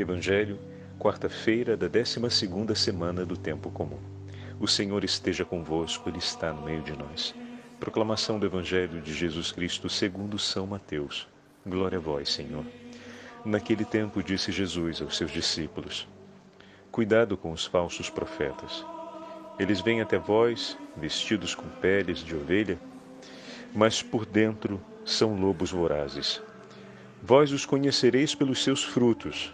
Evangelho, quarta-feira da 12ª semana do Tempo Comum. O Senhor esteja convosco, Ele está no meio de nós. Proclamação do Evangelho de Jesus Cristo segundo São Mateus. Glória a vós, Senhor. Naquele tempo disse Jesus aos seus discípulos: Cuidado com os falsos profetas. Eles vêm até vós, vestidos com peles de ovelha, mas por dentro são lobos vorazes. Vós os conhecereis pelos seus frutos.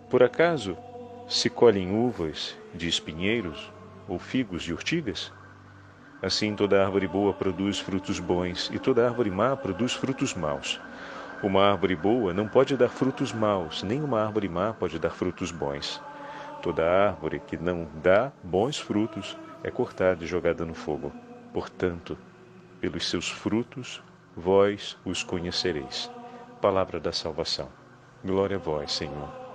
Por acaso se colhem uvas de espinheiros ou figos de urtigas? Assim toda árvore boa produz frutos bons, e toda árvore má produz frutos maus. Uma árvore boa não pode dar frutos maus, nem uma árvore má pode dar frutos bons. Toda árvore que não dá bons frutos é cortada e jogada no fogo. Portanto, pelos seus frutos vós os conhecereis. Palavra da salvação. Glória a vós, Senhor.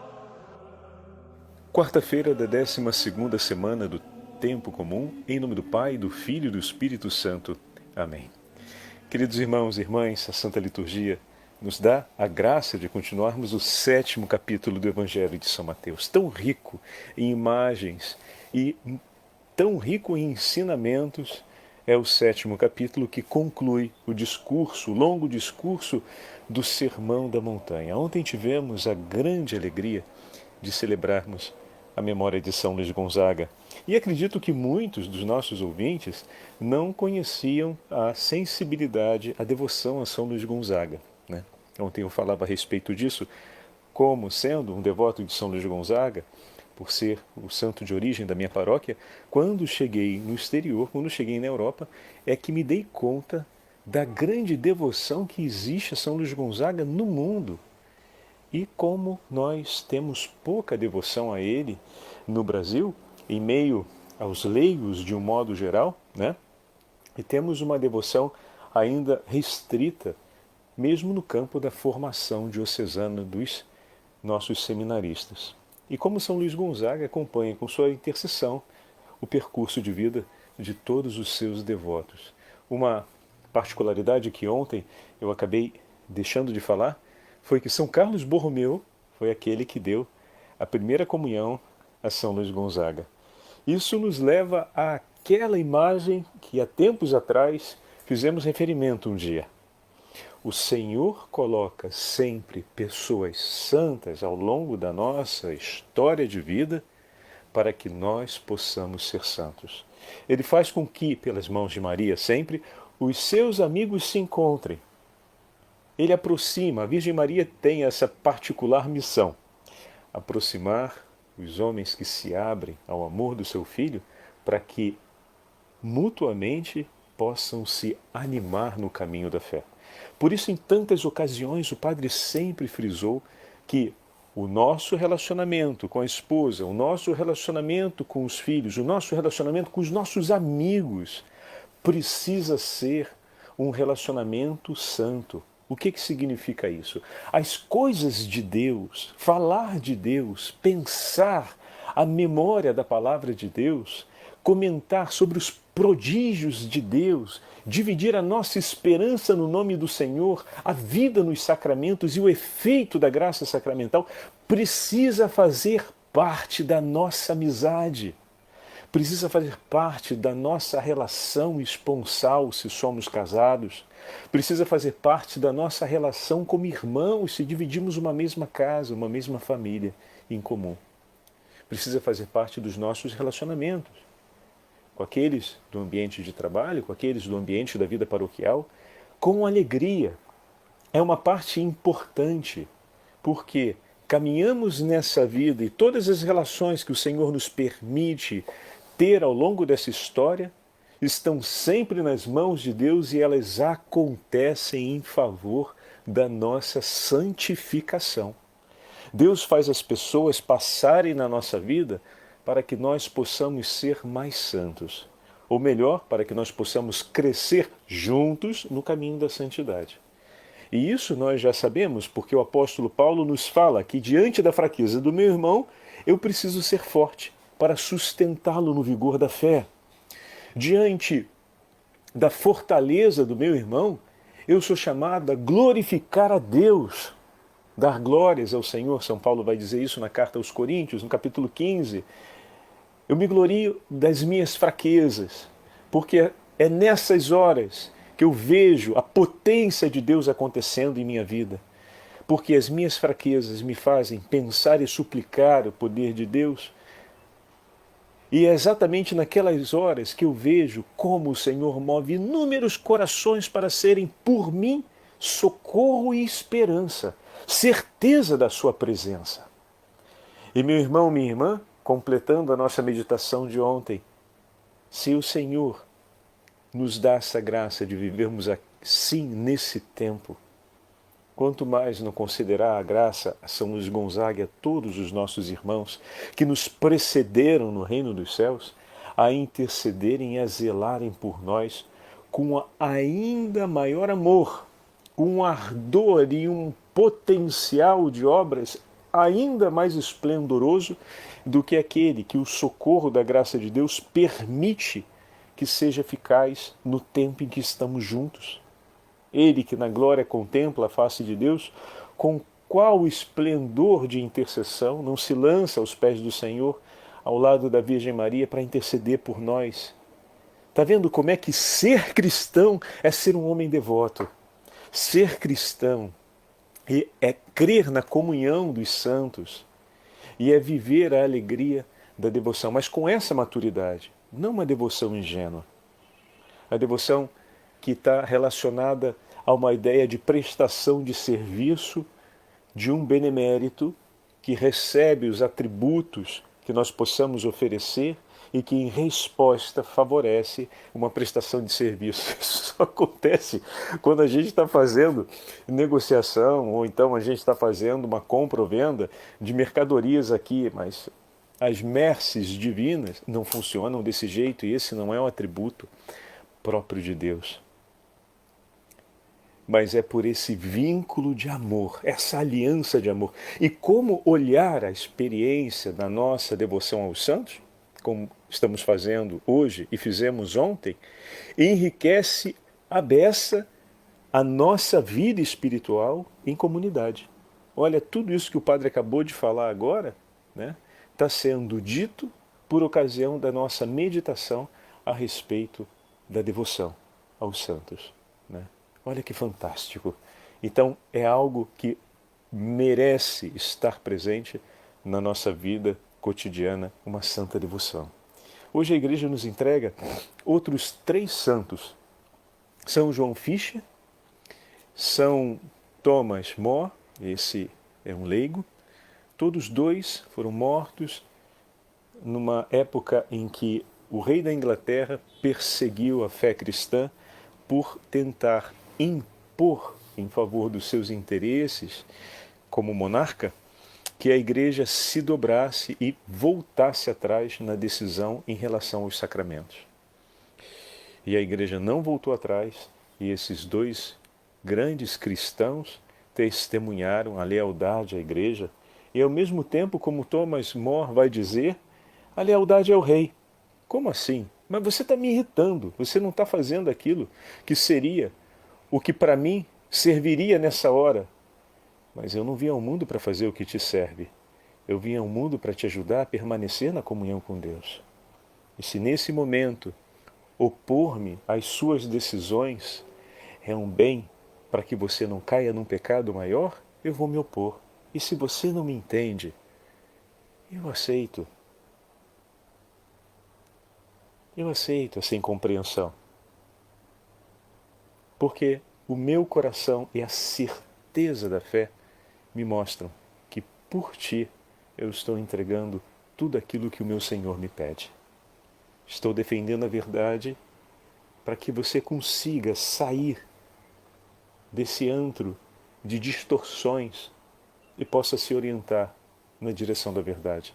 Quarta-feira da 12ª semana do Tempo Comum, em nome do Pai, do Filho e do Espírito Santo. Amém. Queridos irmãos e irmãs, a Santa Liturgia nos dá a graça de continuarmos o 7º capítulo do Evangelho de São Mateus, tão rico em imagens e tão rico em ensinamentos. É o 7º capítulo que conclui o discurso, o longo discurso do Sermão da Montanha. Ontem tivemos a grande alegria de celebrarmos a memória de São Luís Gonzaga. E acredito que muitos dos nossos ouvintes não conheciam a sensibilidade, a devoção a São Luís Gonzaga, né? Ontem eu falava a respeito disso, como sendo um devoto de São Luís Gonzaga, por ser o santo de origem da minha paróquia, quando cheguei no exterior, quando cheguei na Europa, é que me dei conta da grande devoção que existe a São Luís Gonzaga no mundo. E como nós temos pouca devoção a ele no Brasil, em meio aos leigos de um modo geral, né? E temos uma devoção ainda restrita, mesmo no campo da formação diocesana dos nossos seminaristas. E como São Luís Gonzaga acompanha com sua intercessão o percurso de vida de todos os seus devotos. Uma particularidade que ontem eu acabei deixando de falar foi que São Carlos Borromeu foi aquele que deu a primeira comunhão a São Luís Gonzaga. Isso nos leva àquela imagem que há tempos atrás fizemos referimento um dia. O Senhor coloca sempre pessoas santas ao longo da nossa história de vida para que nós possamos ser santos. Ele faz com que, pelas mãos de Maria sempre, os seus amigos se encontrem. Ele aproxima, a Virgem Maria tem essa particular missão, aproximar os homens que se abrem ao amor do seu Filho para que mutuamente possam se animar no caminho da fé. Por isso, em tantas ocasiões, o Padre sempre frisou que o nosso relacionamento com a esposa, o nosso relacionamento com os filhos, o nosso relacionamento com os nossos amigos precisa ser um relacionamento santo. O que significa isso? As coisas de Deus, falar de Deus, pensar a memória da palavra de Deus, comentar sobre os prodígios de Deus, dividir a nossa esperança no nome do Senhor, a vida nos sacramentos e o efeito da graça sacramental precisa fazer parte da nossa amizade, precisa fazer parte da nossa relação esponsal se somos casados, precisa fazer parte da nossa relação como irmãos se dividimos uma mesma casa, uma mesma família em comum. Precisa fazer parte dos nossos relacionamentos, com aqueles do ambiente de trabalho, com aqueles do ambiente da vida paroquial, com alegria. É uma parte importante, porque caminhamos nessa vida e todas as relações que o Senhor nos permite ter ao longo dessa história estão sempre nas mãos de Deus e elas acontecem em favor da nossa santificação. Deus faz as pessoas passarem na nossa vida para que nós possamos ser mais santos. Ou melhor, para que nós possamos crescer juntos no caminho da santidade. E isso nós já sabemos, porque o apóstolo Paulo nos fala que diante da fraqueza do meu irmão, eu preciso ser forte para sustentá-lo no vigor da fé. Diante da fortaleza do meu irmão, eu sou chamado a glorificar a Deus dar glórias ao Senhor. São Paulo vai dizer isso na carta aos Coríntios, no capítulo 15. Eu me glorio das minhas fraquezas, porque é nessas horas que eu vejo a potência de Deus acontecendo em minha vida. Porque as minhas fraquezas me fazem pensar e suplicar o poder de Deus. E é exatamente naquelas horas que eu vejo como o Senhor move inúmeros corações para serem, por mim, socorro e esperança, certeza da sua presença. E meu irmão, minha irmã, completando a nossa meditação de ontem, se o Senhor nos dá essa graça de vivermos assim nesse tempo, quanto mais não considerar a graça a São Luís Gonzaga e a todos os nossos irmãos que nos precederam no reino dos céus, a intercederem e a zelarem por nós com ainda maior amor, com um ardor e um potencial de obras ainda mais esplendoroso do que aquele que o socorro da graça de Deus permite que seja eficaz no tempo em que estamos juntos. Ele que na glória contempla a face de Deus, com qual esplendor de intercessão não se lança aos pés do Senhor, ao lado da Virgem Maria, para interceder por nós. Está vendo como é que ser cristão é ser um homem devoto? Ser cristão é crer na comunhão dos santos e é viver a alegria da devoção, mas com essa maturidade, não uma devoção ingênua. A devoção que está relacionada a uma ideia de prestação de serviço de um benemérito que recebe os atributos que nós possamos oferecer e que, em resposta, favorece uma prestação de serviço. Isso só acontece quando a gente está fazendo negociação ou então a gente está fazendo uma compra ou venda de mercadorias aqui, mas as merces divinas não funcionam desse jeito e esse não é um atributo próprio de Deus. Mas é por esse vínculo de amor, essa aliança de amor. E como olhar a experiência da nossa devoção aos santos, como estamos fazendo hoje e fizemos ontem, enriquece a beça a nossa vida espiritual em comunidade. Olha, tudo isso que o padre acabou de falar agora, né, está sendo dito por ocasião da nossa meditação a respeito da devoção aos santos, né? Olha que fantástico. Então é algo que merece estar presente na nossa vida cotidiana, uma santa devoção. Hoje a igreja nos entrega outros 3 santos. São João Fischer, São Thomas More, esse é um leigo. Todos 2 foram mortos numa época em que o rei da Inglaterra perseguiu a fé cristã por tentar impor em favor dos seus interesses como monarca que a igreja se dobrasse e voltasse atrás na decisão em relação aos sacramentos. E a igreja não voltou atrás e esses 2 grandes cristãos testemunharam a lealdade à igreja e ao mesmo tempo, como Thomas More vai dizer, a lealdade ao rei. Como assim? Mas você está me irritando, você não está fazendo aquilo que seria o que para mim serviria nessa hora. Mas eu não vim ao mundo para fazer o que te serve. Eu vim ao mundo para te ajudar a permanecer na comunhão com Deus. E se nesse momento opor-me às suas decisões é um bem para que você não caia num pecado maior, eu vou me opor. E se você não me entende, eu aceito. Eu aceito essa incompreensão. Porque o meu coração e a certeza da fé me mostram que por ti eu estou entregando tudo aquilo que o meu Senhor me pede. Estou defendendo a verdade para que você consiga sair desse antro de distorções e possa se orientar na direção da verdade.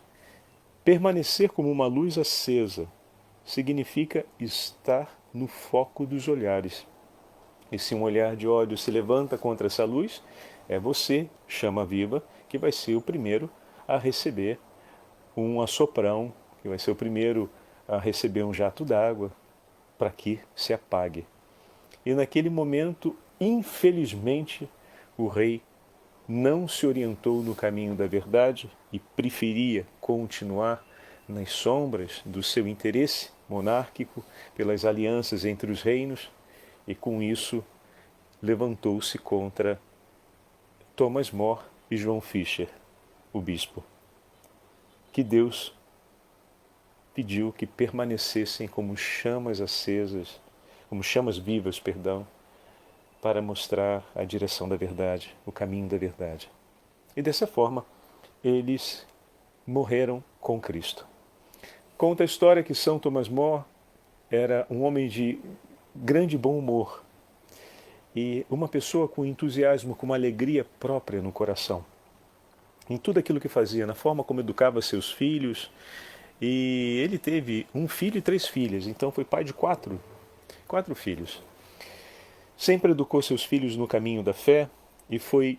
Permanecer como uma luz acesa significa estar no foco dos olhares. E se um olhar de ódio se levanta contra essa luz, é você, chama viva, que vai ser o primeiro a receber um assoprão, que vai ser o primeiro a receber um jato d'água, para que se apague. E naquele momento, infelizmente, o rei não se orientou no caminho da verdade e preferia continuar nas sombras do seu interesse monárquico pelas alianças entre os reinos e com isso levantou-se contra Thomas More e João Fisher, o bispo, que Deus pediu que permanecessem como chamas acesas, como chamas vivas, para mostrar a direção da verdade, o caminho da verdade. E dessa forma, eles morreram com Cristo. Conta a história que São Thomas More era um homem de grande bom humor e uma pessoa com entusiasmo, com uma alegria própria no coração. Em tudo aquilo que fazia, na forma como educava seus filhos. E ele teve um filho e 3 filhas, então foi pai de 4 filhos. Sempre educou seus filhos no caminho da fé e foi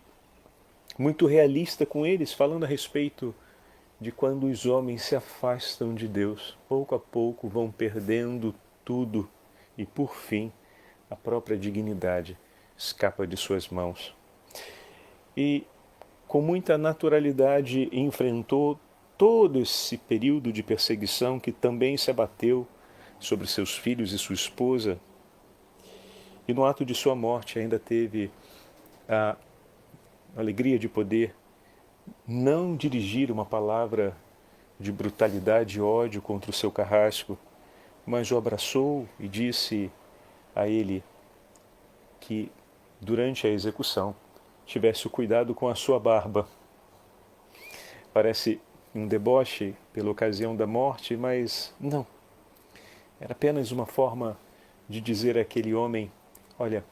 muito realista com eles, falando a respeito de quando os homens se afastam de Deus, pouco a pouco vão perdendo tudo e, por fim, a própria dignidade escapa de suas mãos. E, com muita naturalidade, enfrentou todo esse período de perseguição que também se abateu sobre seus filhos e sua esposa. E no ato de sua morte ainda teve a alegria de poder não dirigir uma palavra de brutalidade e ódio contra o seu carrasco, mas o abraçou e disse a ele que durante a execução tivesse o cuidado com a sua barba. Parece um deboche pela ocasião da morte, mas não. Era apenas uma forma de dizer àquele homem: olha,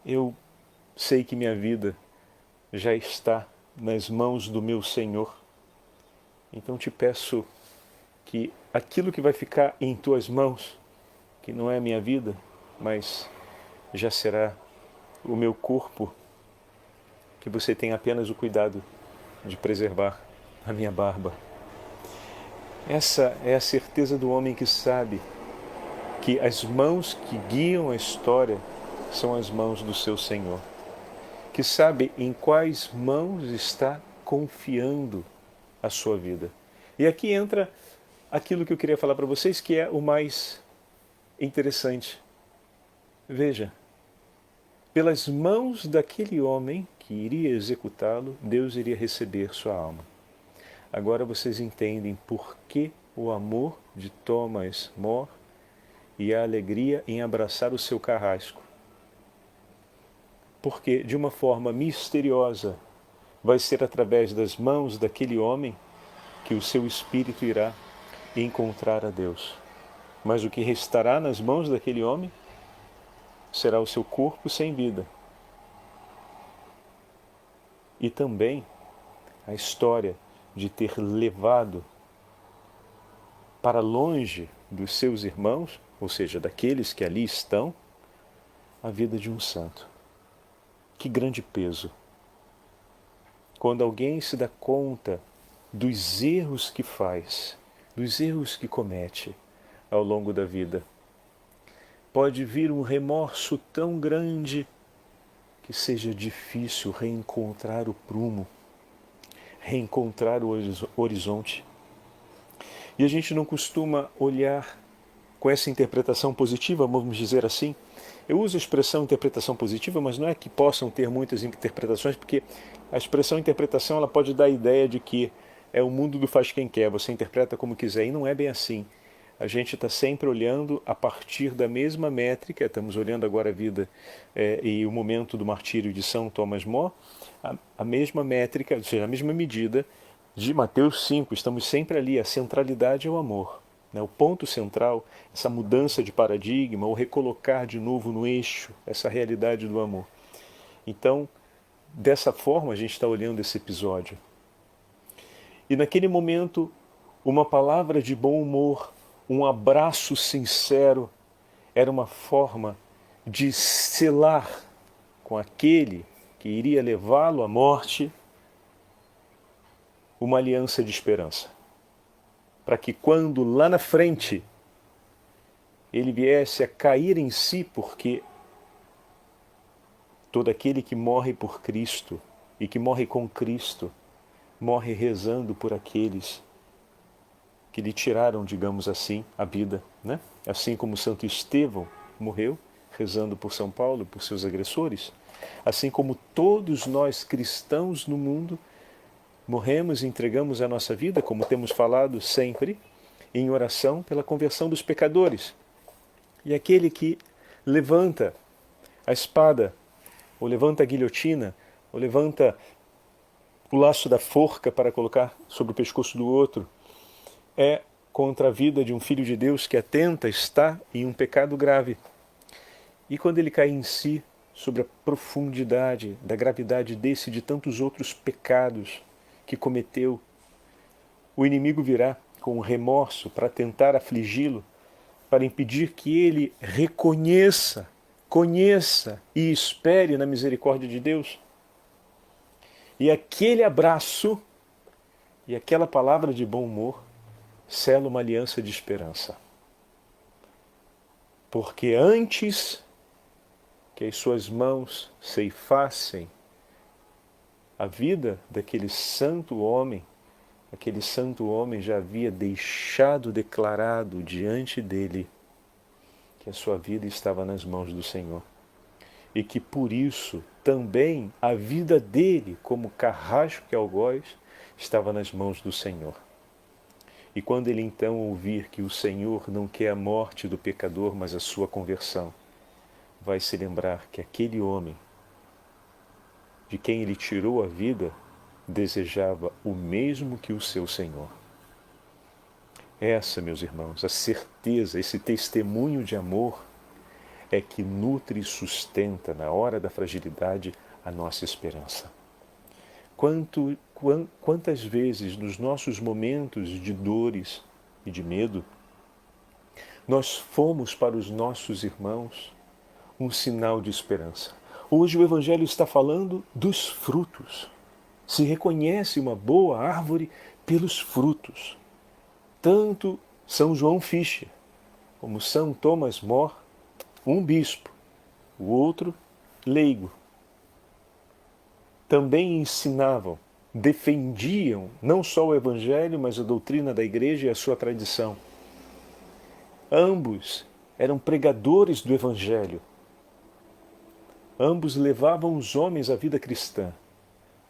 eu sei que minha vida já está nas mãos do meu Senhor. Então te peço que aquilo que vai ficar em tuas mãos, que não é a minha vida, mas já será o meu corpo, que você tenha apenas o cuidado de preservar a minha barba. Essa é a certeza do homem que sabe que as mãos que guiam a história são as mãos do seu Senhor, que sabe em quais mãos está confiando a sua vida. E aqui entra aquilo que eu queria falar para vocês, que é o mais interessante. Veja, pelas mãos daquele homem que iria executá-lo, Deus iria receber sua alma. Agora vocês entendem por que o amor de Thomas More e a alegria em abraçar o seu carrasco. Porque, de uma forma misteriosa, vai ser através das mãos daquele homem que o seu espírito irá encontrar a Deus. Mas o que restará nas mãos daquele homem será o seu corpo sem vida. E também a história de ter levado para longe dos seus irmãos, ou seja, daqueles que ali estão, a vida de um santo. Que grande peso! Quando alguém se dá conta dos erros que faz, dos erros que comete ao longo da vida, pode vir um remorso tão grande que seja difícil reencontrar o prumo, reencontrar o horizonte. E a gente não costuma olhar com essa interpretação positiva, vamos dizer assim. Eu uso a expressão interpretação positiva, mas não é que possam ter muitas interpretações, porque a expressão interpretação ela pode dar a ideia de que é o mundo do faz quem quer, você interpreta como quiser, e não é bem assim. A gente está sempre olhando a partir da mesma métrica, estamos olhando agora a vida e o momento do martírio de São Thomas More, a mesma métrica, ou seja, a mesma medida de Mateus 5, estamos sempre ali, a centralidade é o amor. O ponto central, essa mudança de paradigma, o recolocar de novo no eixo, essa realidade do amor. Então, dessa forma a gente está olhando esse episódio. E naquele momento, uma palavra de bom humor, um abraço sincero, era uma forma de selar com aquele que iria levá-lo à morte uma aliança de esperança. Para que quando lá na frente ele viesse a cair em si, porque todo aquele que morre por Cristo e que morre com Cristo, morre rezando por aqueles que lhe tiraram, digamos assim, a vida, né? Assim como Santo Estevão morreu, rezando por São Paulo, por seus agressores, assim como todos nós cristãos no mundo morremos e entregamos a nossa vida, como temos falado sempre, em oração pela conversão dos pecadores. E aquele que levanta a espada, ou levanta a guilhotina, ou levanta o laço da forca para colocar sobre o pescoço do outro, é contra a vida de um filho de Deus que atenta, está em um pecado grave. E quando ele cai em si, sobre a profundidade da gravidade desse e de tantos outros pecados que cometeu, o inimigo virá com remorso para tentar afligi-lo, para impedir que ele reconheça, conheça e espere na misericórdia de Deus. E aquele abraço e aquela palavra de bom humor sela uma aliança de esperança. Porque antes que as suas mãos ceifassem a vida daquele santo homem, aquele santo homem já havia deixado declarado diante dele que a sua vida estava nas mãos do Senhor. E que por isso também a vida dele, como carrasco e algoz, estava nas mãos do Senhor. E quando ele então ouvir que o Senhor não quer a morte do pecador, mas a sua conversão, vai se lembrar que aquele homem, de quem ele tirou a vida, desejava o mesmo que o seu Senhor. Essa, meus irmãos, a certeza, esse testemunho de amor é que nutre e sustenta na hora da fragilidade a nossa esperança. Quantas vezes nos nossos momentos de dores e de medo, nós fomos para os nossos irmãos um sinal de esperança. Hoje o Evangelho está falando dos frutos. Se reconhece uma boa árvore pelos frutos. Tanto São João Fischer como São Thomas More, um bispo, o outro leigo, também ensinavam, defendiam não só o Evangelho, mas a doutrina da Igreja e a sua tradição. Ambos eram pregadores do Evangelho. Ambos levavam os homens à vida cristã.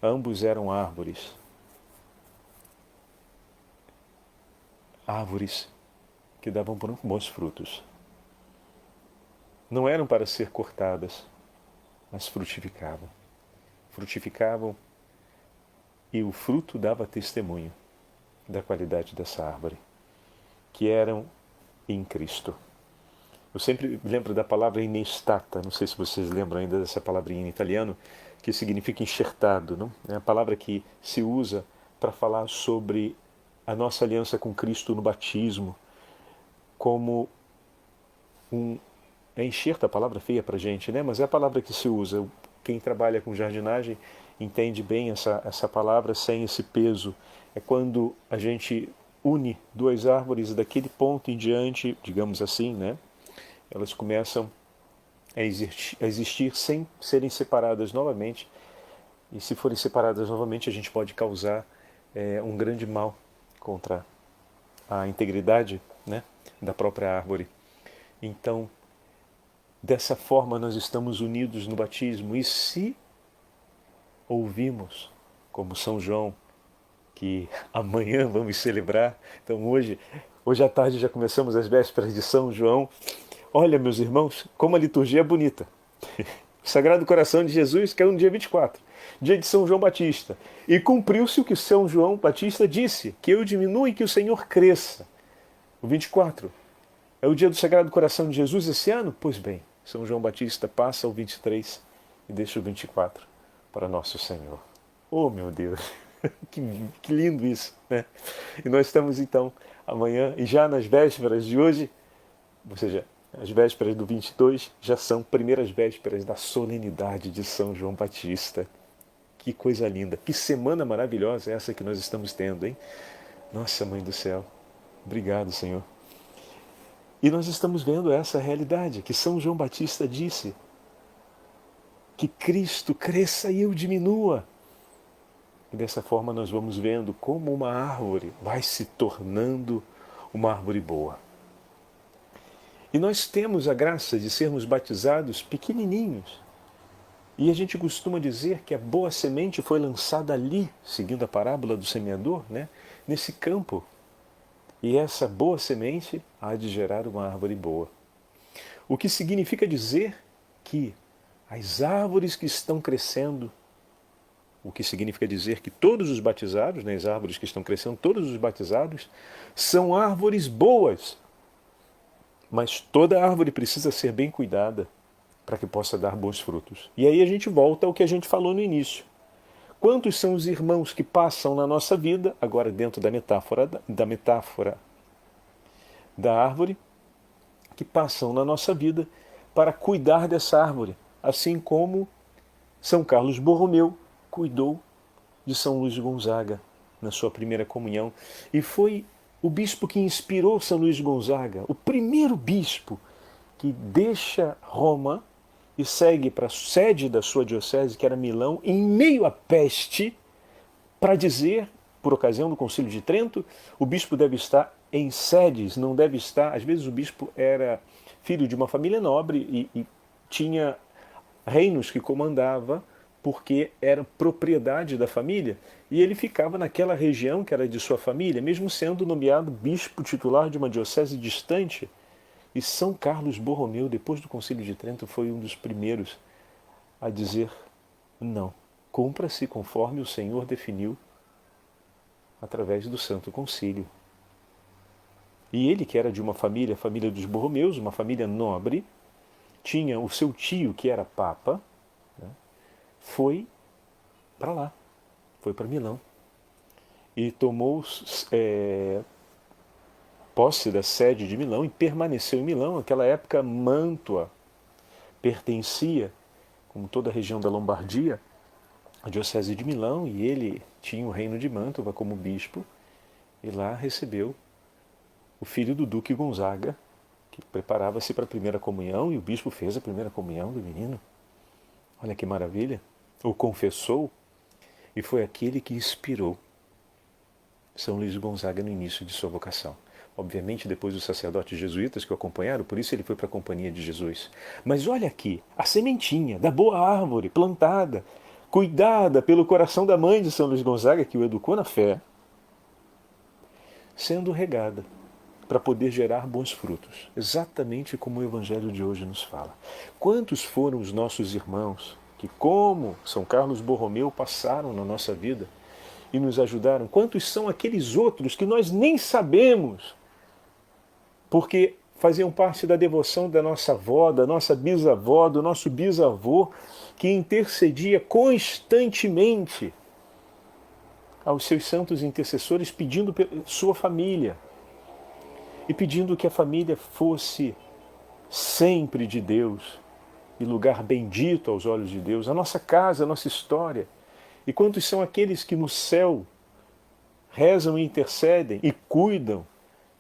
Ambos eram árvores. Árvores que davam bons frutos. Não eram para ser cortadas, mas frutificavam. Frutificavam e o fruto dava testemunho da qualidade dessa árvore, que eram em Cristo. Eu sempre lembro da palavra innestata, não sei se vocês lembram ainda dessa palavrinha em italiano, que significa enxertado, não? É a palavra que se usa para falar sobre a nossa aliança com Cristo no batismo, como é enxerta, a palavra feia para a gente, né? Mas é a palavra que se usa. Quem trabalha com jardinagem entende bem essa palavra sem esse peso. É quando a gente une duas árvores daquele ponto em diante, digamos assim, né? Elas começam a existir sem serem separadas novamente. E se forem separadas novamente, a gente pode causar um grande mal contra a integridade, né, da própria árvore. Então, dessa forma nós estamos unidos no batismo. E se ouvimos, como São João, que amanhã vamos celebrar, então hoje à tarde já começamos as vésperas de São João. Olha, meus irmãos, como a liturgia é bonita. O Sagrado Coração de Jesus caiu no dia 24, dia de São João Batista. E cumpriu-se o que São João Batista disse, que eu diminua e que o Senhor cresça. O 24 é o dia do Sagrado Coração de Jesus esse ano? Pois bem, São João Batista passa o 23 e deixa o 24 para Nosso Senhor. Oh, meu Deus, que lindo isso, né? E nós estamos então amanhã, e já nas vésperas de hoje, ou seja, as vésperas do 22 já são primeiras vésperas da solenidade de São João Batista. Que coisa linda, que semana maravilhosa é essa que nós estamos tendo, hein? Nossa, Mãe do Céu, obrigado, Senhor. E nós estamos vendo essa realidade que São João Batista disse, que Cristo cresça e eu diminua. E dessa forma nós vamos vendo como uma árvore vai se tornando uma árvore boa. E nós temos a graça de sermos batizados pequenininhos. E a gente costuma dizer que a boa semente foi lançada ali, seguindo a parábola do semeador, né? Nesse campo. E essa boa semente há de gerar uma árvore boa. O que significa dizer que as árvores que estão crescendo, o que significa dizer que todos os batizados, né, as árvores que estão crescendo, todos os batizados, são árvores boas. Mas toda árvore precisa ser bem cuidada para que possa dar bons frutos. E aí a gente volta ao que a gente falou no início. Quantos são os irmãos que passam na nossa vida, agora dentro da metáfora da árvore, que passam na nossa vida para cuidar dessa árvore, assim como São Carlos Borromeu cuidou de São Luís Gonzaga na sua primeira comunhão. E foi o bispo que inspirou São Luís Gonzaga, o primeiro bispo que deixa Roma e segue para a sede da sua diocese, que era Milão, em meio à peste, para dizer, por ocasião do Concílio de Trento, o bispo deve estar em sedes, não deve estar... Às vezes o bispo era filho de uma família nobre e tinha reinos que comandava porque era propriedade da família, e ele ficava naquela região que era de sua família, mesmo sendo nomeado bispo titular de uma diocese distante. E São Carlos Borromeu, depois do Concílio de Trento, foi um dos primeiros a dizer: não, cumpra-se conforme o Senhor definiu através do Santo Concílio. E ele, que era de uma família, a família dos Borromeus, uma família nobre, tinha o seu tio, que era papa, né, foi para lá, foi para Milão. E tomou posse da sede de Milão e permaneceu em Milão. Naquela época, Mântua pertencia, como toda a região da Lombardia, à diocese de Milão, e ele tinha o reino de Mantova como bispo, e lá recebeu o filho do duque Gonzaga, que preparava-se para a primeira comunhão, e o bispo fez a primeira comunhão do menino. Olha que maravilha! O confessou, e foi aquele que inspirou São Luís Gonzaga no início de sua vocação. Obviamente, depois os sacerdotes jesuítas que o acompanharam, por isso ele foi para a companhia de Jesus. Mas olha aqui, a sementinha da boa árvore plantada, cuidada pelo coração da mãe de São Luís Gonzaga, que o educou na fé, sendo regada para poder gerar bons frutos, exatamente como o Evangelho de hoje nos fala. Quantos foram os nossos irmãos que, como São Carlos Borromeu, passaram na nossa vida e nos ajudaram? Quantos são aqueles outros que nós nem sabemos, porque faziam parte da devoção da nossa avó, da nossa bisavó, do nosso bisavô, que intercedia constantemente aos seus santos intercessores, pedindo sua família, e pedindo que a família fosse sempre de Deus, e lugar bendito aos olhos de Deus, a nossa casa, a nossa história. E quantos são aqueles que no céu rezam e intercedem e cuidam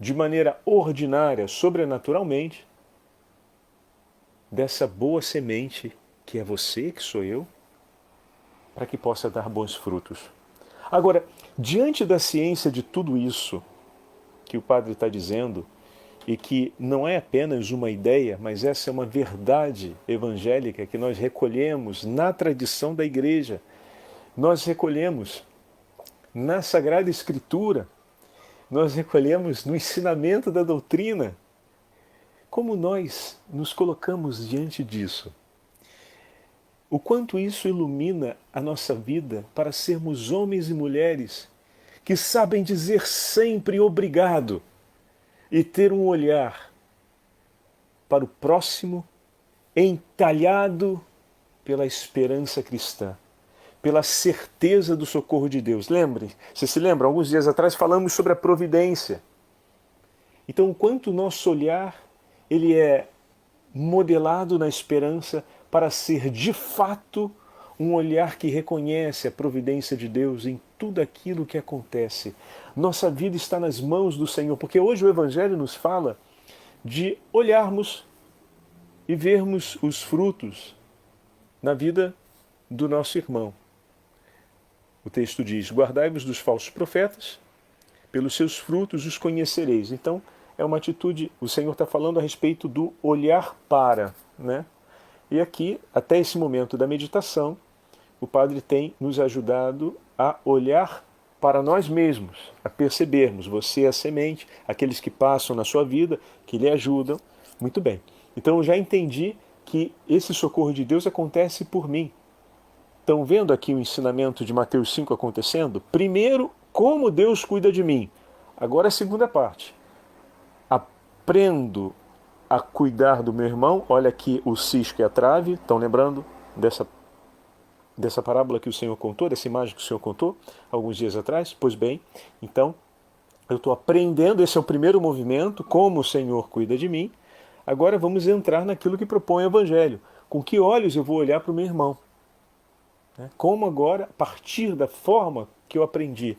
de maneira ordinária, sobrenaturalmente, dessa boa semente que é você, que sou eu, para que possa dar bons frutos. Agora, diante da ciência de tudo isso que o padre está dizendo, e que não é apenas uma ideia, mas essa é uma verdade evangélica que nós recolhemos na tradição da Igreja, nós recolhemos na Sagrada Escritura, nós recolhemos no ensinamento da doutrina. Como nós nos colocamos diante disso? O quanto isso ilumina a nossa vida para sermos homens e mulheres que sabem dizer sempre obrigado e ter um olhar para o próximo entalhado pela esperança cristã, pela certeza do socorro de Deus. Lembre, você se lembra, alguns dias atrás falamos sobre a providência. Então, o quanto o nosso olhar ele é modelado na esperança para ser de fato um olhar que reconhece a providência de Deus em tudo aquilo que acontece. Nossa vida está nas mãos do Senhor, porque hoje o Evangelho nos fala de olharmos e vermos os frutos na vida do nosso irmão. O texto diz: guardai-vos dos falsos profetas, pelos seus frutos os conhecereis. Então, é uma atitude, o Senhor está falando a respeito do olhar para, né? E aqui, até esse momento da meditação, o Padre tem nos ajudado a olhar para nós mesmos, a percebermos, você é a semente, aqueles que passam na sua vida, que lhe ajudam. Muito bem. Então eu já entendi que esse socorro de Deus acontece por mim. Estão vendo aqui o ensinamento de Mateus 5 acontecendo? Primeiro, como Deus cuida de mim. Agora a segunda parte. Aprendo a cuidar do meu irmão. Olha aqui o cisco e a trave. Estão lembrando dessa parábola que o Senhor contou, dessa imagem que o Senhor contou alguns dias atrás? Pois bem, então eu estou aprendendo, esse é o primeiro movimento, como o Senhor cuida de mim. Agora vamos entrar naquilo que propõe o Evangelho. Com que olhos eu vou olhar para o meu irmão? Como agora, a partir da forma que eu aprendi,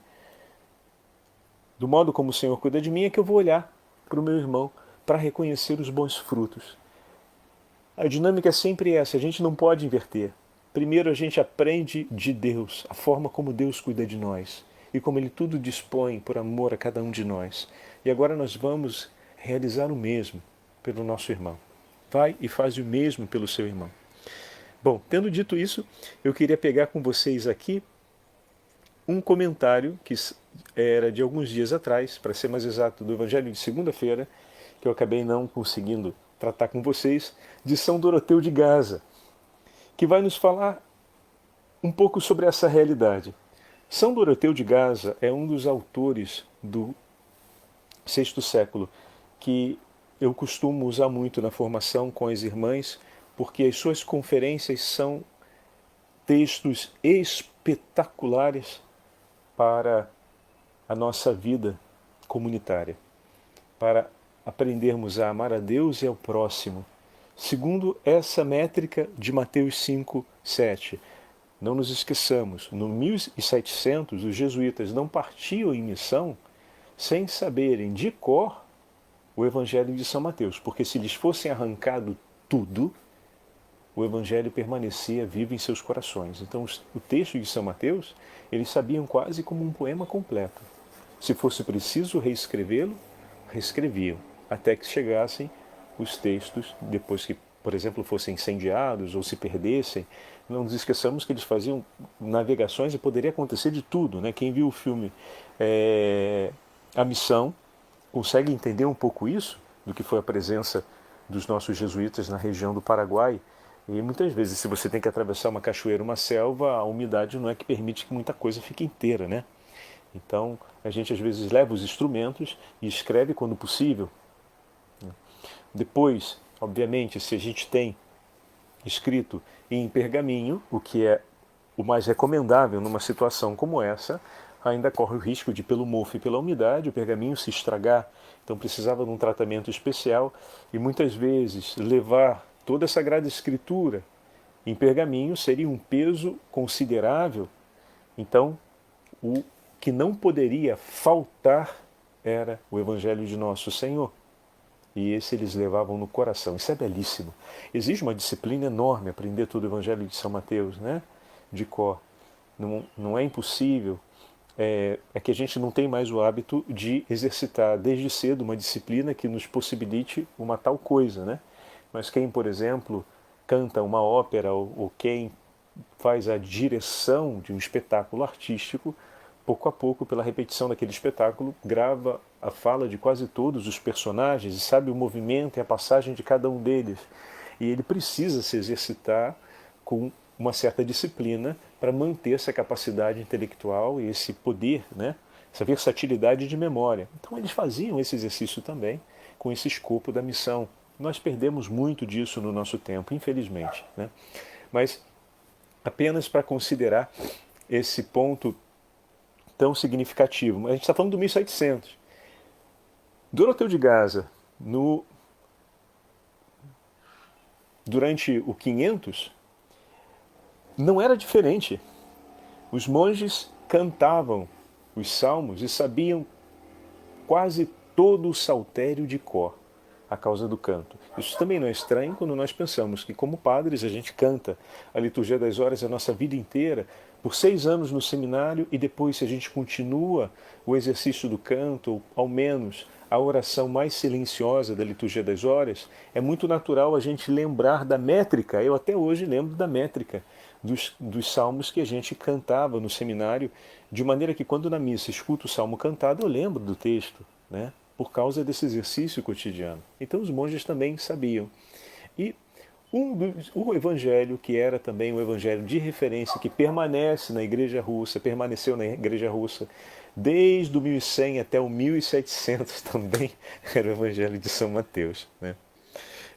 do modo como o Senhor cuida de mim, é que eu vou olhar para o meu irmão para reconhecer os bons frutos. A dinâmica é sempre essa, a gente não pode inverter. Primeiro a gente aprende de Deus, a forma como Deus cuida de nós e como Ele tudo dispõe por amor a cada um de nós. E agora nós vamos realizar o mesmo pelo nosso irmão. Vai e faz o mesmo pelo seu irmão. Bom, tendo dito isso, eu queria pegar com vocês aqui um comentário que era de alguns dias atrás, para ser mais exato, do Evangelho de segunda-feira, que eu acabei não conseguindo tratar com vocês, de São Doroteu de Gaza, que vai nos falar um pouco sobre essa realidade. São Doroteu de Gaza é um dos autores do VI século, que eu costumo usar muito na formação com as irmãs, porque as suas conferências são textos espetaculares para a nossa vida comunitária, para aprendermos a amar a Deus e ao próximo, segundo essa métrica de Mateus 5, 7. Não nos esqueçamos, no 1700 os jesuítas não partiam em missão sem saberem de cor o Evangelho de São Mateus, porque se lhes fossem arrancado tudo, o Evangelho permanecia vivo em seus corações. Então o texto de São Mateus, eles sabiam quase como um poema completo. Se fosse preciso reescrevê-lo, reescreviam, até que chegassem os textos, depois que, por exemplo, fossem incendiados ou se perdessem. Não nos esqueçamos que eles faziam navegações e poderia acontecer de tudo, né? Quem viu o filme A Missão consegue entender um pouco isso, do que foi a presença dos nossos jesuítas na região do Paraguai. E muitas vezes, se você tem que atravessar uma cachoeira, uma selva, a umidade não é que permite que muita coisa fique inteira, né? Então, a gente às vezes leva os instrumentos e escreve quando possível. Depois, obviamente, se a gente tem escrito em pergaminho, o que é o mais recomendável numa situação como essa, ainda corre o risco de, pelo mofo e pela umidade, o pergaminho se estragar. Então precisava de um tratamento especial e muitas vezes levar toda a Sagrada Escritura em pergaminho seria um peso considerável. Então, o que não poderia faltar era o Evangelho de Nosso Senhor. E esse eles levavam no coração. Isso é belíssimo. Exige uma disciplina enorme aprender todo o Evangelho de São Mateus, né? De cor. Não é impossível. É que a gente não tem mais o hábito de exercitar desde cedo uma disciplina que nos possibilite uma tal coisa, né? Mas quem, por exemplo, canta uma ópera ou quem faz a direção de um espetáculo artístico, pouco a pouco, pela repetição daquele espetáculo, grava a fala de quase todos os personagens e sabe o movimento e a passagem de cada um deles. E ele precisa se exercitar com uma certa disciplina para manter essa capacidade intelectual e esse poder, né? Essa versatilidade de memória. Então eles faziam esse exercício também com esse escopo da missão. Nós perdemos muito disso no nosso tempo, infelizmente, né? Mas apenas para considerar esse ponto tão significativo. A gente está falando do 1700. Doroteu de Gaza, durante o 500, não era diferente. Os monges cantavam os salmos e sabiam quase todo o saltério de cor, a causa do canto. Isso também não é estranho quando nós pensamos que, como padres, a gente canta a liturgia das horas a nossa vida inteira, por 6 anos no seminário e depois, se a gente continua o exercício do canto, ou ao menos a oração mais silenciosa da liturgia das horas, é muito natural a gente lembrar da métrica. Eu até hoje lembro da métrica dos salmos que a gente cantava no seminário, de maneira que quando na missa escuto o salmo cantado, eu lembro do texto, né? Por causa desse exercício cotidiano. Então os monges também sabiam. E o evangelho, que era também um evangelho de referência, que permanece na igreja russa, permaneceu na igreja russa desde o 1100 até o 1700 também, era o evangelho de São Mateus, né?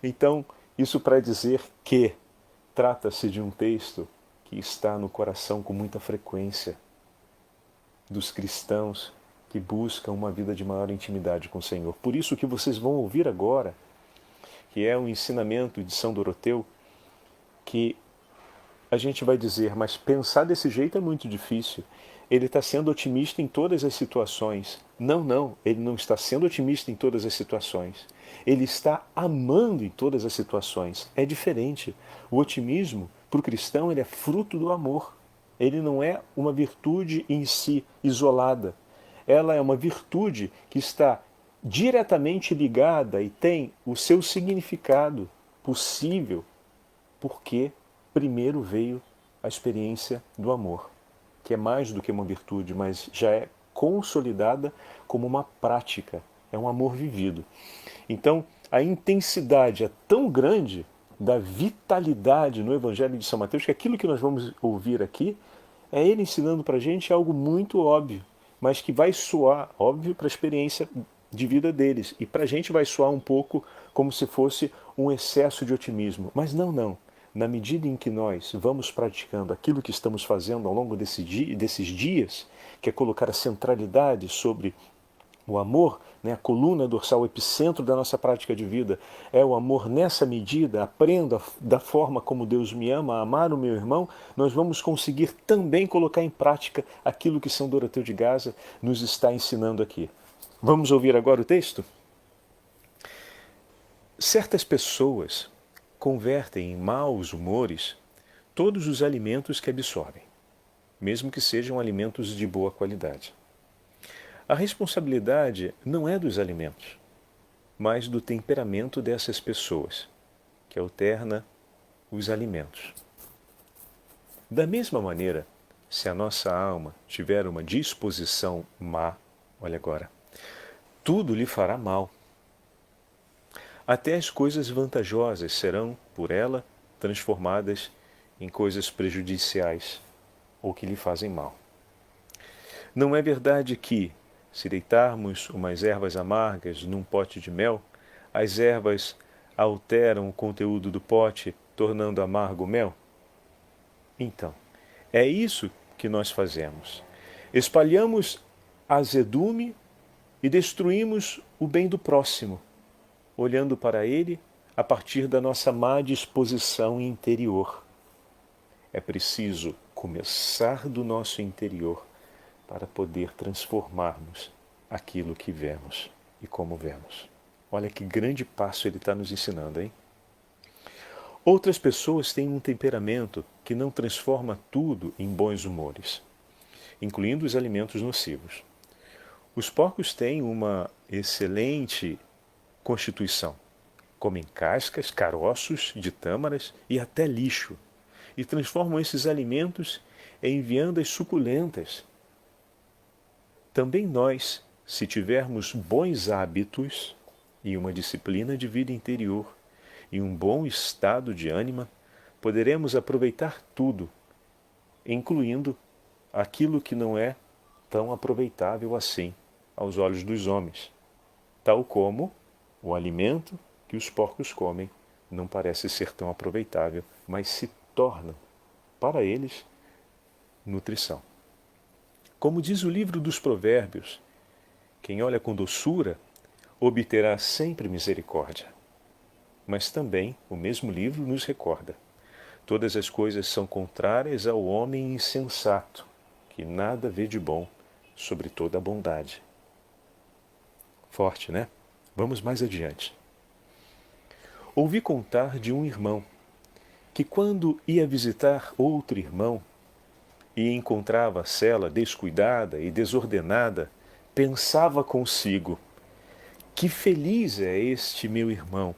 Então, isso para dizer que trata-se de um texto que está no coração com muita frequência dos cristãos que buscam uma vida de maior intimidade com o Senhor. Por isso que vocês vão ouvir agora, que é um ensinamento de São Doroteu, que a gente vai dizer, mas pensar desse jeito é muito difícil. Ele está sendo otimista em todas as situações. Não, ele não está sendo otimista em todas as situações. Ele está amando em todas as situações. É diferente. O otimismo, para o cristão, ele é fruto do amor. Ele não é uma virtude em si, isolada. Ela é uma virtude que está diretamente ligada e tem o seu significado possível, porque primeiro veio a experiência do amor, que é mais do que uma virtude, mas já é consolidada como uma prática, é um amor vivido. Então, a intensidade é tão grande da vitalidade no Evangelho de São Mateus, que aquilo que nós vamos ouvir aqui é ele ensinando para a gente algo muito óbvio, mas que vai soar óbvio para a experiência de vida deles. E para a gente vai soar um pouco como se fosse um excesso de otimismo. Mas não. Na medida em que nós vamos praticando aquilo que estamos fazendo ao longo desses dias, que é colocar a centralidade sobre o amor, né, a coluna dorsal, o epicentro da nossa prática de vida, é o amor nessa medida, aprenda da forma como Deus me ama, a amar o meu irmão, nós vamos conseguir também colocar em prática aquilo que São Doroteu de Gaza nos está ensinando aqui. Vamos ouvir agora o texto? Certas pessoas convertem em maus humores todos os alimentos que absorvem, mesmo que sejam alimentos de boa qualidade. A responsabilidade não é dos alimentos, mas do temperamento dessas pessoas, que alterna os alimentos. Da mesma maneira, se a nossa alma tiver uma disposição má, olha agora, tudo lhe fará mal. Até as coisas vantajosas serão, por ela, transformadas em coisas prejudiciais ou que lhe fazem mal. Não é verdade que, se deitarmos umas ervas amargas num pote de mel, as ervas alteram o conteúdo do pote, tornando amargo o mel? Então, é isso que nós fazemos. Espalhamos azedume e destruímos o bem do próximo, olhando para ele a partir da nossa má disposição interior. É preciso começar do nosso interior para poder transformarmos aquilo que vemos e como vemos. Olha que grande passo ele está nos ensinando, hein? Outras pessoas têm um temperamento que não transforma tudo em bons humores, incluindo os alimentos nocivos. Os porcos têm uma excelente constituição. Comem cascas, caroços de tâmaras e até lixo, e transformam esses alimentos em viandas suculentas. Também nós, se tivermos bons hábitos e uma disciplina de vida interior e um bom estado de ânima, poderemos aproveitar tudo, incluindo aquilo que não é tão aproveitável assim aos olhos dos homens, tal como o alimento que os porcos comem não parece ser tão aproveitável, mas se torna, para eles, nutrição. Como diz o livro dos Provérbios, quem olha com doçura obterá sempre misericórdia. Mas também o mesmo livro nos recorda: todas as coisas são contrárias ao homem insensato, que nada vê de bom sobre toda a bondade. Forte, né? Vamos mais adiante. Ouvi contar de um irmão que, quando ia visitar outro irmão, e encontrava a cela descuidada e desordenada, pensava consigo: que feliz é este meu irmão,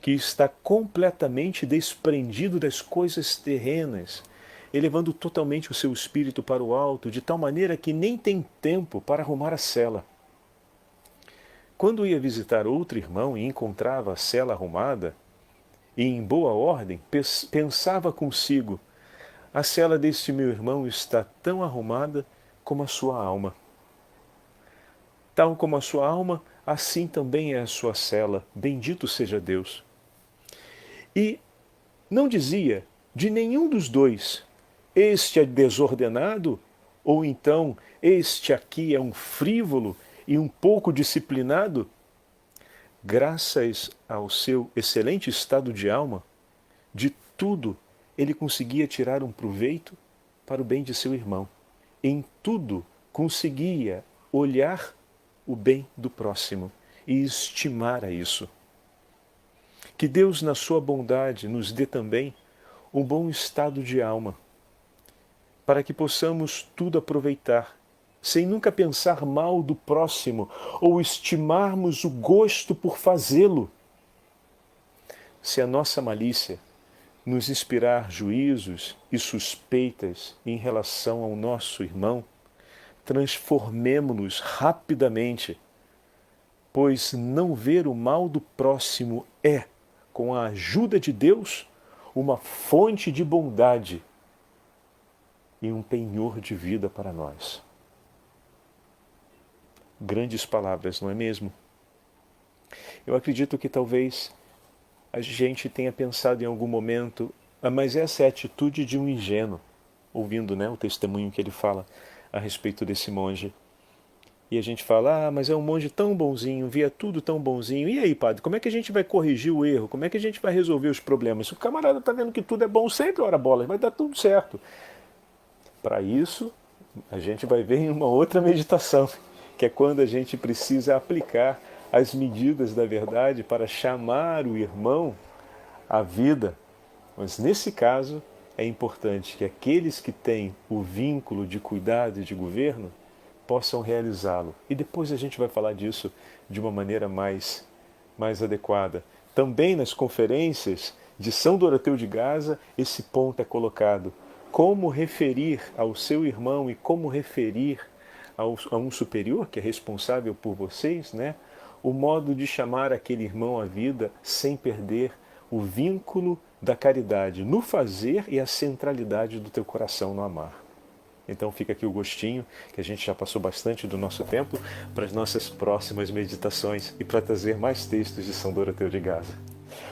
que está completamente desprendido das coisas terrenas, elevando totalmente o seu espírito para o alto, de tal maneira que nem tem tempo para arrumar a cela. Quando ia visitar outro irmão e encontrava a cela arrumada e em boa ordem, pensava consigo: a cela deste meu irmão está tão arrumada como a sua alma. Tal como a sua alma, assim também é a sua cela. Bendito seja Deus. E não dizia de nenhum dos dois: este é desordenado, ou então este aqui é um frívolo e um pouco disciplinado. Graças ao seu excelente estado de alma, de tudo ele conseguia tirar um proveito para o bem de seu irmão. Em tudo conseguia olhar o bem do próximo e estimar a isso. Que Deus, na sua bondade, nos dê também um bom estado de alma, para que possamos tudo aproveitar, sem nunca pensar mal do próximo ou estimarmos o gosto por fazê-lo. Se a nossa malícia nos inspirar juízos e suspeitas em relação ao nosso irmão, transformemo-nos rapidamente, pois não ver o mal do próximo é, com a ajuda de Deus, uma fonte de bondade e um penhor de vida para nós. Grandes palavras, não é mesmo? Eu acredito que talvez a gente tenha pensado em algum momento: mas essa é a atitude de um ingênuo, ouvindo, né, o testemunho que ele fala a respeito desse monge. E a gente fala: mas é um monge tão bonzinho, via tudo tão bonzinho. E aí, padre, como é que a gente vai corrigir o erro? Como é que a gente vai resolver os problemas? O camarada está vendo que tudo é bom sempre, ora bola, vai dar tudo certo. Para isso, a gente vai ver em uma outra meditação, que é quando a gente precisa aplicar as medidas da verdade para chamar o irmão à vida. Mas nesse caso é importante que aqueles que têm o vínculo de cuidado e de governo possam realizá-lo. E depois a gente vai falar disso de uma maneira mais adequada. Também nas conferências de São Doroteu de Gaza, esse ponto é colocado. Como referir ao seu irmão e como referir a um superior que é responsável por vocês, né? O modo de chamar aquele irmão à vida sem perder o vínculo da caridade no fazer e a centralidade do teu coração no amar. Então fica aqui o gostinho, que a gente já passou bastante do nosso tempo, para as nossas próximas meditações e para trazer mais textos de São Doroteu de Gaza.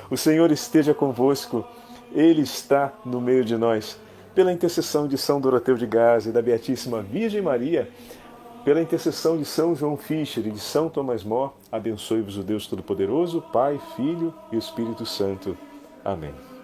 O Senhor esteja convosco, Ele está no meio de nós. Pela intercessão de São Doroteu de Gaza e da Beatíssima Virgem Maria, pela intercessão de São João Fischer e de São Tomás More, abençoe-vos o Deus Todo-Poderoso, Pai, Filho e Espírito Santo. Amém.